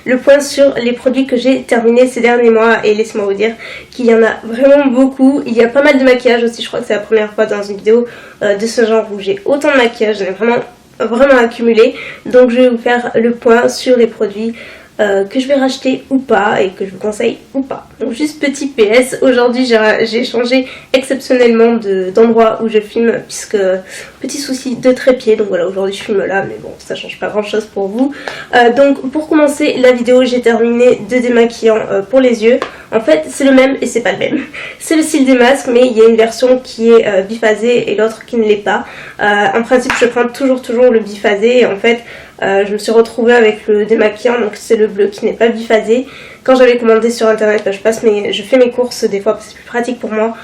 le point sur les produits que j'ai terminés ces derniers mois. Et laissez-moi vous dire qu'il y en a vraiment beaucoup. Il y a pas mal de maquillage aussi, je crois que c'est la première fois dans une vidéo de ce genre où j'ai autant de maquillage. J'en ai vraiment accumulé. Donc je vais vous faire le point sur les produits que je vais racheter ou pas et que je vous conseille ou pas. Donc juste petit PS, aujourd'hui j'ai changé exceptionnellement d'endroit où je filme puisque petit souci de trépied, donc voilà, aujourd'hui je filme là mais bon ça change pas grand chose pour vous. Donc pour commencer la vidéo, j'ai terminé de démaquillant pour les yeux. En fait c'est le même et c'est pas le même. C'est le style des masques mais il y a une version qui est biphasée et l'autre qui ne l'est pas. En principe je prends toujours le biphasé et en fait je me suis retrouvée avec le démaquillant, donc c'est le bleu qui n'est pas biphasé. Quand j'avais commandé sur internet, je fais mes courses des fois parce que c'est plus pratique pour moi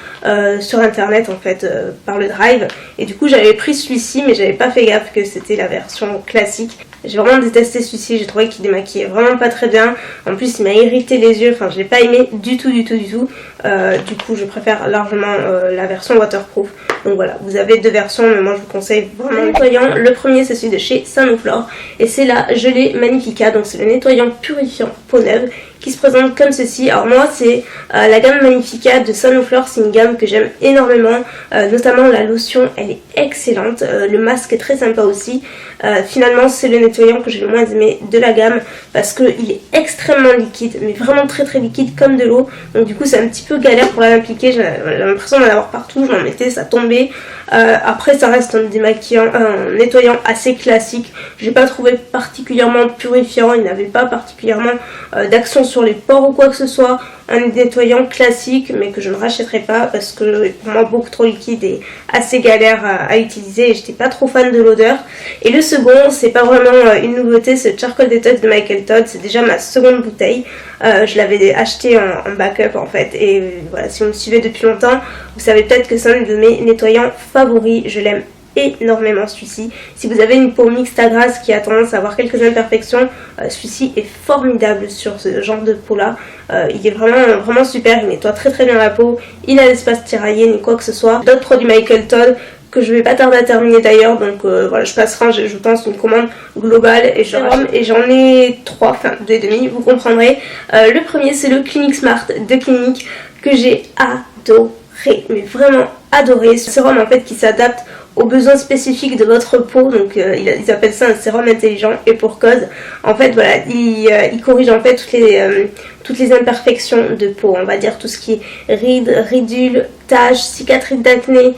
sur internet en fait par le drive. Et du coup j'avais pris celui-ci mais j'avais pas fait gaffe que c'était la version classique. J'ai vraiment détesté celui-ci, j'ai trouvé qu'il démaquillait vraiment pas très bien. En plus il m'a irrité les yeux, enfin je l'ai pas aimé du tout. Du coup je préfère largement la version waterproof. Donc voilà, vous avez deux versions mais moi je vous conseille vraiment le nettoyant. Le premier c'est celui de chez Sanoflore et c'est la gelée Magnifica, donc c'est le nettoyant purifiant peau neuve qui se présente comme ceci. Alors moi c'est la gamme Magnifica de Sanoflore, c'est une gamme que j'aime énormément, notamment la lotion elle est excellente, le masque est très sympa aussi. Finalement c'est le nettoyant que j'ai le moins aimé de la gamme parce qu'il est extrêmement liquide, mais vraiment très liquide comme de l'eau, donc du coup c'est un petit peu galère pour l'appliquer, j'ai l'impression d'en avoir partout, j'en mettais, ça tombait. Après ça reste un nettoyant assez classique, j'ai pas trouvé particulièrement purifiant, il n'avait pas particulièrement d'action sur les pores ou quoi que ce soit. Un nettoyant classique mais que je ne rachèterai pas parce que pour moi beaucoup trop liquide et assez galère à utiliser et j'étais pas trop fan de l'odeur. Et le second c'est pas vraiment une nouveauté, c'est le Charcoal Detox de Michael Todd, c'est déjà ma seconde bouteille. Je l'avais acheté en backup en fait et voilà, si vous me suivez depuis longtemps vous savez peut-être que c'est un de mes nettoyants favoris, je l'aime énormément celui-ci. Si vous avez une peau mixte à grasse qui a tendance à avoir quelques imperfections, celui-ci est formidable sur ce genre de peau là. Il est vraiment super, il nettoie très bien la peau, il a l'espace tiraillé ni quoi que ce soit. D'autres produits Michael Todd que je vais pas tarder à terminer d'ailleurs, donc voilà, je passerai je pense une commande globale et j'en ai 3, enfin 2,5 vous comprendrez. Le premier c'est le Clinique Smart de Clinique que j'ai adoré, mais vraiment adoré. Ce sérum en fait qui s'adapte aux besoins spécifiques de votre peau, donc ils appellent ça un sérum intelligent et pour cause. En fait voilà, il corrige en fait toutes les imperfections de peau, on va dire tout ce qui est rides, ridules, taches, cicatrices d'acné,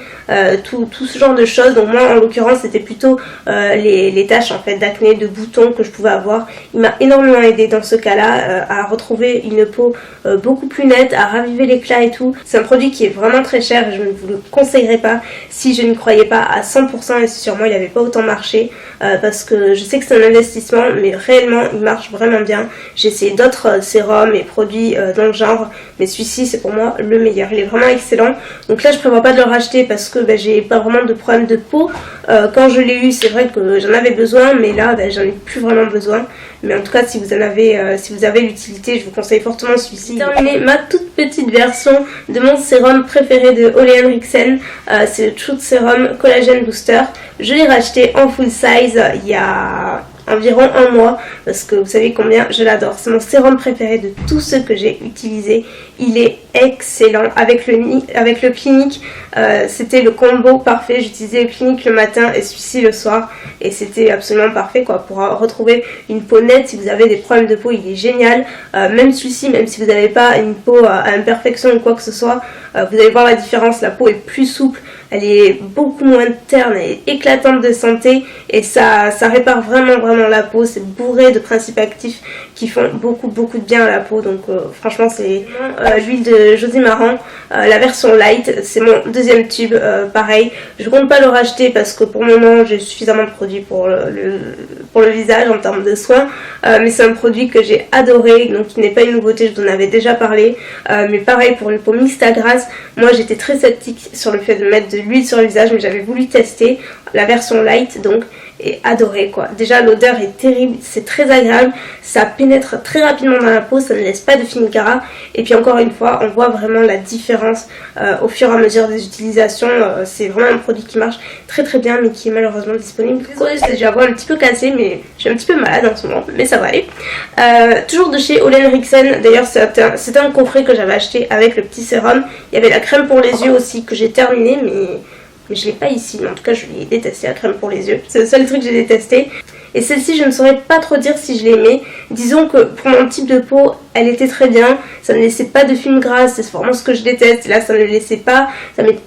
tout ce genre de choses. Donc moi en l'occurrence c'était plutôt les taches en fait d'acné, de boutons que je pouvais avoir. Il m'a énormément aidé dans ce cas-là à retrouver une peau beaucoup plus nette, à raviver l'éclat et tout. C'est un produit qui est vraiment très cher et je ne vous le conseillerais pas si je n'y croyais pas à 100% et si sur moi il n'avait pas autant marché parce que je sais que c'est un investissement mais réellement il marche vraiment bien. J'ai essayé d'autres sérums et produits dans le genre mais celui-ci c'est pour moi le meilleur, il est vraiment excellent. Donc là je prévois pas de le racheter parce que j'ai pas vraiment de problème de peau. Quand je l'ai eu c'est vrai que j'en avais besoin mais là j'en ai plus vraiment besoin. Mais en tout cas si vous avez l'utilité je vous conseille fortement celui-ci. Terminé ma toute petite version de mon sérum préféré de Ole Henriksen, c'est le Truth Serum Collagen Booster. Je l'ai racheté en full size il y a environ un mois parce que vous savez combien je l'adore. C'est mon sérum préféré de tous ceux que j'ai utilisé. Il est excellent. Avec le Clinique, c'était le combo parfait. J'utilisais le Clinique le matin et celui-ci le soir et c'était absolument parfait quoi pour retrouver une peau nette. Si vous avez des problèmes de peau, il est génial. Même celui-ci, même si vous n'avez pas une peau à imperfection ou quoi que ce soit, vous allez voir la différence. La peau est plus souple, elle est beaucoup moins terne et éclatante de santé et ça répare vraiment la peau. C'est bourré de principes actifs qui font beaucoup de bien à la peau. Donc franchement c'est l'huile de José Maran, la version light, c'est mon deuxième tube. Pareil, je compte pas le racheter parce que pour le moment j'ai suffisamment de produits pour le visage en termes de soins, mais c'est un produit que j'ai adoré, donc qui n'est pas une nouveauté, je vous en avais déjà parlé. Mais pareil pour une peau mixte à grasse, moi j'étais très sceptique sur le fait de mettre de l'huile sur le visage mais j'avais voulu tester la version light donc et adoré quoi. Déjà l'odeur est terrible, c'est très agréable, ça pénètre très rapidement dans la peau, ça ne laisse pas de fine gras et puis encore une fois on voit vraiment la différence au fur et à mesure des utilisations. C'est vraiment un produit qui marche très très bien mais qui est malheureusement disponible. Désolée, j'ai déjà voix un petit peu cassée mais je suis un petit peu malade en ce moment, mais ça va aller. Toujours de chez Ole Henriksen, d'ailleurs c'était un coffret que j'avais acheté avec le petit sérum. Il y avait la crème pour les yeux aussi que j'ai terminé mais je l'ai pas ici, mais en tout cas je l'ai détesté, la crème pour les yeux. C'est le seul truc que j'ai détesté. Et celle-ci je ne saurais pas trop dire si je l'aimais. Disons que pour mon type de peau elle était très bien, ça ne laissait pas de film gras, c'est vraiment ce que je déteste. Là ça ne le laissait pas,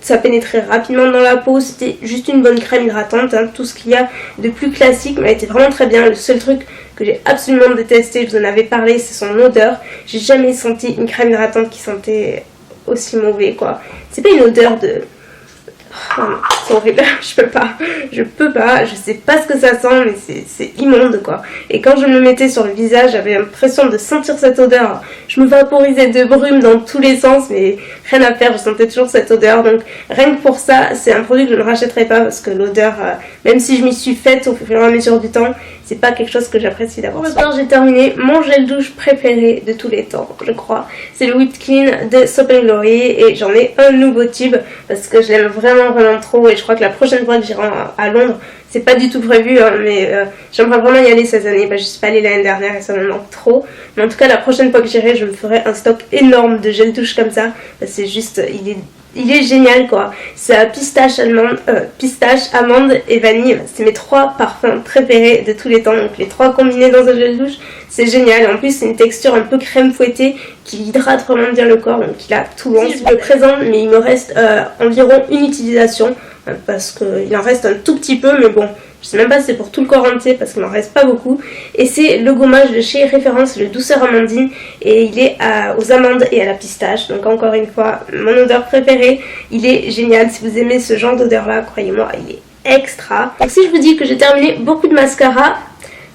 ça pénétrait rapidement dans la peau, c'était juste une bonne crème hydratante, hein. Tout ce qu'il y a de plus classique, mais elle était vraiment très bien. Le seul truc que j'ai absolument détesté, je vous en avais parlé, c'est son odeur. J'ai jamais senti une crème hydratante qui sentait aussi mauvais quoi. C'est pas une odeur de... Oh non, c'est horrible, je peux pas, je sais pas ce que ça sent mais c'est immonde quoi. Et quand je me le mettais sur le visage j'avais l'impression de sentir cette odeur, je me vaporisais de brume dans tous les sens mais rien à faire, je sentais toujours cette odeur. Donc rien que pour ça c'est un produit que je ne rachèterai pas parce que l'odeur, même si je m'y suis faite au fur et à mesure du temps, c'est pas quelque chose que j'apprécie d'avoir. Pour l'instant j'ai terminé mon gel douche préféré de tous les temps je crois, c'est le Whipped Clean de Soap & Glory et j'en ai un nouveau tube parce que je l'aime vraiment trop et je crois que la prochaine fois que j'irai à Londres, c'est pas du tout prévu hein, mais j'aimerais vraiment y aller cette année. Je suis pas allée l'année dernière et ça me manque trop, mais en tout cas la prochaine fois que j'irai je me ferai un stock énorme de gel douche comme ça. C'est juste, il est génial quoi. C'est à pistache, amande et vanille. C'est mes 3 parfums préférés de tous les temps. Donc les 3 combinés dans un gel douche, c'est génial. Et en plus c'est une texture un peu crème fouettée qui hydrate vraiment bien le corps. Donc il a tout long. Je le présente mais il me reste environ une utilisation. Parce qu'il en reste un tout petit peu mais bon. Je sais même pas si c'est pour tout le corps entier parce qu'il n'en reste pas beaucoup. Et c'est le gommage de chez Référence, le douceur amandine. Et il est aux amandes et à la pistache. Donc encore une fois, mon odeur préférée. Il est génial. Si vous aimez ce genre d'odeur là, croyez-moi, il est extra. Donc si je vous dis que j'ai terminé beaucoup de mascara,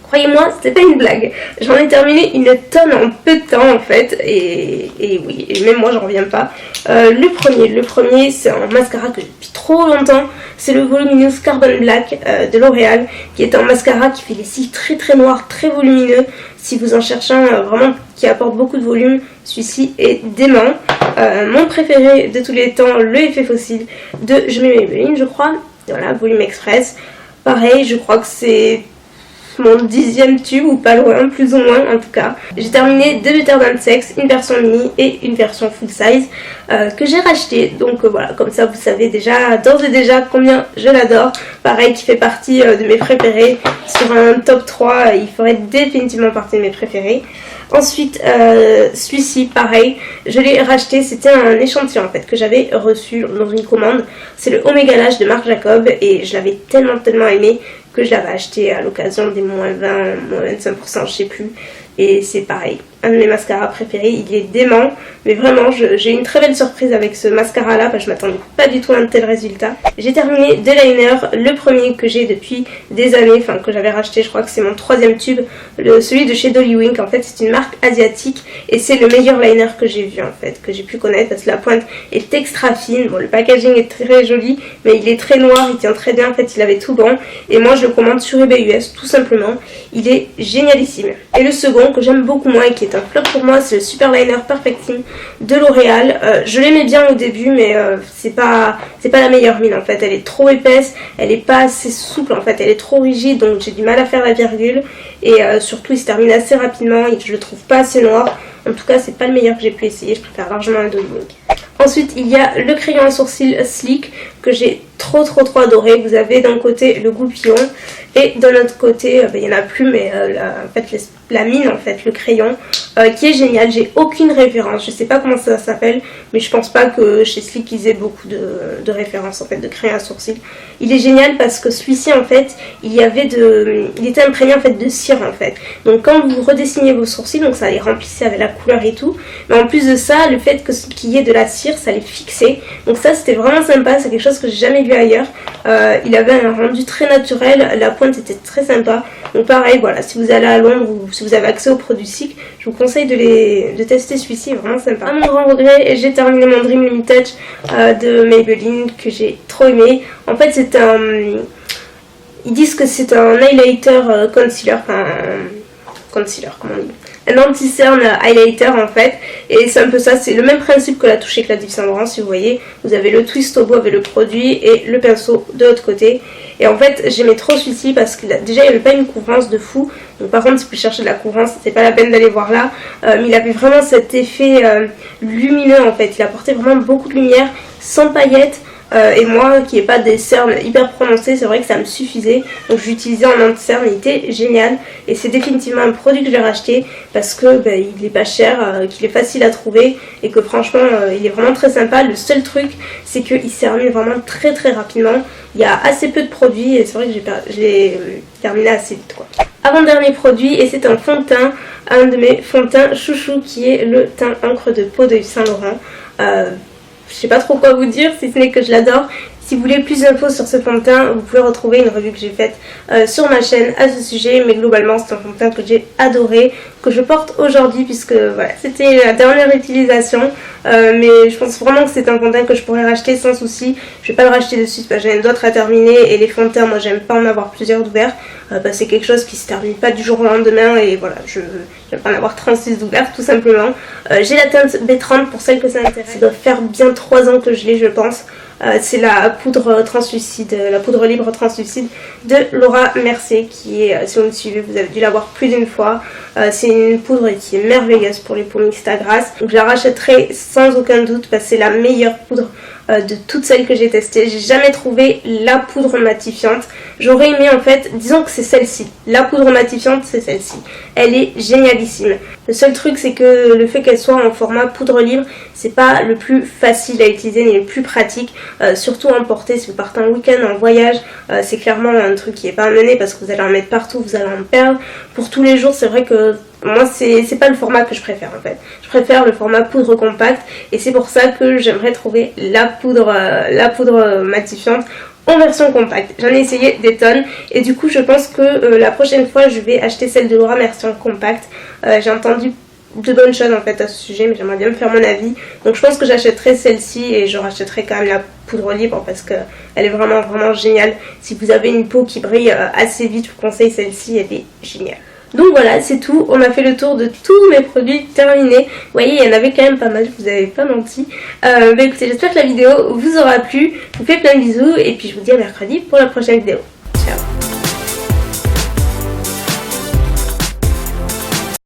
croyez-moi, c'était pas une blague. J'en ai terminé une tonne en peu de temps en fait. Et oui, et même moi j'en reviens pas. Le premier c'est un mascara que j'ai depuis trop longtemps. C'est le Voluminous Carbon Black de L'Oréal, qui est un mascara qui fait les cils très très noirs, très volumineux. Si vous en cherchez un vraiment qui apporte beaucoup de volume, celui-ci est dément. Mon préféré de tous les temps, le Effet Fossile de Je mets Maybelline, je crois. Voilà, Volume Express. Pareil, je crois que c'est mon 10e tube ou pas loin, plus ou moins en tout cas. J'ai terminé 2 Better Than Sex, une version mini et une version full size que j'ai racheté. Donc voilà, comme ça vous savez déjà d'ores et déjà combien je l'adore. Pareil, qui fait partie de mes préférés. Sur un top 3, il ferait définitivement partie de mes préférés. Ensuite, celui-ci, pareil, je l'ai racheté, c'était un échantillon en fait que j'avais reçu dans une commande. C'est le Omega Lash de Marc Jacob et je l'avais tellement aimé que je l'avais acheté à l'occasion des moins 20, moins 25%, je sais plus. Et c'est pareil, un de mes mascaras préférés, il est dément, mais vraiment j'ai eu une très belle surprise avec ce mascara là, parce que je m'attendais pas du tout à un tel résultat. J'ai terminé 2 liners, le premier que j'ai depuis des années, enfin que j'avais racheté, je crois que c'est mon 3e tube, celui de chez Dolly en fait c'est une marque asiatique et c'est le meilleur liner que j'ai vu en fait, que j'ai pu connaître parce que la pointe est extra fine. Bon, le packaging est très joli, mais il est très noir, il tient très bien en fait, il avait tout bon et moi je le commande sur eBay US tout simplement, il est génialissime. Et le second que j'aime beaucoup moins et qui est un flop pour moi, c'est le Super Liner Perfecting de L'Oréal. Je l'aimais bien au début mais c'est pas la meilleure mine en fait, elle est trop épaisse, elle est pas assez souple en fait, elle est trop rigide donc j'ai du mal à faire la virgule et surtout il se termine assez rapidement et je le trouve pas assez noir. En tout cas c'est pas le meilleur que j'ai pu essayer, je préfère largement un Dolly. Ensuite il y a le crayon à sourcils Sleek que j'ai trop adoré. Vous avez d'un côté le goupillon et de l'autre côté il y en a plus mais en fait la mine en fait, le crayon qui est génial. J'ai aucune référence, je sais pas comment ça s'appelle mais je pense pas que chez Sleek ils aient beaucoup de références en fait de crayon à sourcils. Il est génial parce que celui-ci en fait il était imprégné en fait de cire en fait, donc quand vous redessinez vos sourcils donc ça les remplissait avec la couleur et tout, mais en plus de ça le fait qu'il y ait de la cire ça les fixait, donc ça c'était vraiment sympa, c'est quelque chose que j'ai jamais vu ailleurs. Il avait un rendu très naturel, la pointe était très sympa, donc pareil voilà, si vous allez à Londres ou si vous avez accès aux produits Sleek, je vous conseille de tester celui-ci, vraiment sympa. À mon grand regret, j'ai terminé mon Dream Limited de Maybelline que j'ai trop aimé. En fait c'est Ils disent que c'est un highlighter concealer, enfin concealer, comment on dit, un anti-cerne highlighter en fait, et c'est un peu ça, c'est le même principe que la touche éclat d'Yves Saint Laurent. Si vous voyez, vous avez le twist au bout avec le produit et le pinceau de l'autre côté. Et en fait j'aimais trop celui-ci parce que déjà il n'y avait pas une couvrance de fou, donc par contre si vous cherchez de la couvrance c'est pas la peine d'aller voir là, mais il avait vraiment cet effet lumineux en fait, il apportait vraiment beaucoup de lumière sans paillettes. Et moi qui n'ai pas des cernes hyper prononcées, c'est vrai que ça me suffisait, donc j'utilisais en anti-cerne, il était génial et c'est définitivement un produit que j'ai racheté parce que il est pas cher, qu'il est facile à trouver et que franchement il est vraiment très sympa. Le seul truc c'est qu'il s'termine vraiment très très rapidement, il y a assez peu de produits et c'est vrai que je l'ai terminé assez vite quoi. Avant-dernier produit, et c'est un fond de teint, un de mes fonds de teint chouchou qui est le teint encre de peau de Yves Saint Laurent. Je sais pas trop quoi vous dire si ce n'est que je l'adore. Si vous voulez plus d'infos sur ce fond de teint, vous pouvez retrouver une revue que j'ai faite sur ma chaîne à ce sujet. Mais globalement, c'est un fond de teint que j'ai adoré, que je porte aujourd'hui puisque voilà, c'était la dernière utilisation. Mais je pense vraiment que c'est un fond de teint que je pourrais racheter sans souci. Je vais pas le racheter de suite parce que j'en ai d'autres à terminer. Et les fonds de teint, moi j'aime pas en avoir plusieurs d'ouverts. C'est quelque chose qui se termine pas du jour au lendemain. Et voilà, je vais pas en avoir 36 d'ouverts tout simplement. J'ai la teinte B30 pour celles que ça intéresse. Ça doit faire bien 3 ans que je l'ai, je pense. C'est la poudre translucide, la poudre libre translucide de Laura Mercier qui est, si vous me suivez, vous avez dû la voir plus d'une fois. C'est une poudre qui est merveilleuse pour les peaux mixtes à grasse. Donc je la rachèterai sans aucun doute parce que c'est la meilleure poudre de toutes celles que j'ai testées. J'ai jamais trouvé la poudre matifiante. J'aurais aimé en fait, disons que c'est celle-ci. La poudre matifiante c'est celle-ci. Elle est génialissime. Le seul truc c'est que le fait qu'elle soit en format poudre libre, c'est pas le plus facile à utiliser ni le plus pratique. Surtout à emporter si vous partez un week-end en voyage. C'est clairement un truc qui est pas à mener parce que vous allez en mettre partout, vous allez en perdre. Pour tous les jours c'est vrai que moi c'est pas le format que je préfère en fait. Je préfère le format poudre compacte et c'est pour ça que j'aimerais trouver la poudre matifiante en version compacte. J'en ai essayé des tonnes et du coup je pense que la prochaine fois je vais acheter celle de Laura version compacte. J'ai entendu de bonnes choses en fait à ce sujet, mais j'aimerais bien me faire mon avis. Donc je pense que j'achèterai celle-ci et je rachèterai quand même la poudre libre parce qu'elle est vraiment vraiment géniale. Si vous avez une peau qui brille assez vite, je vous conseille celle-ci, elle est géniale. Donc voilà, c'est tout. On a fait le tour de tous mes produits terminés. Vous voyez, il y en avait quand même pas mal, je vous avais pas menti. Écoutez, j'espère que la vidéo vous aura plu. Je vous fais plein de bisous et puis je vous dis à mercredi pour la prochaine vidéo.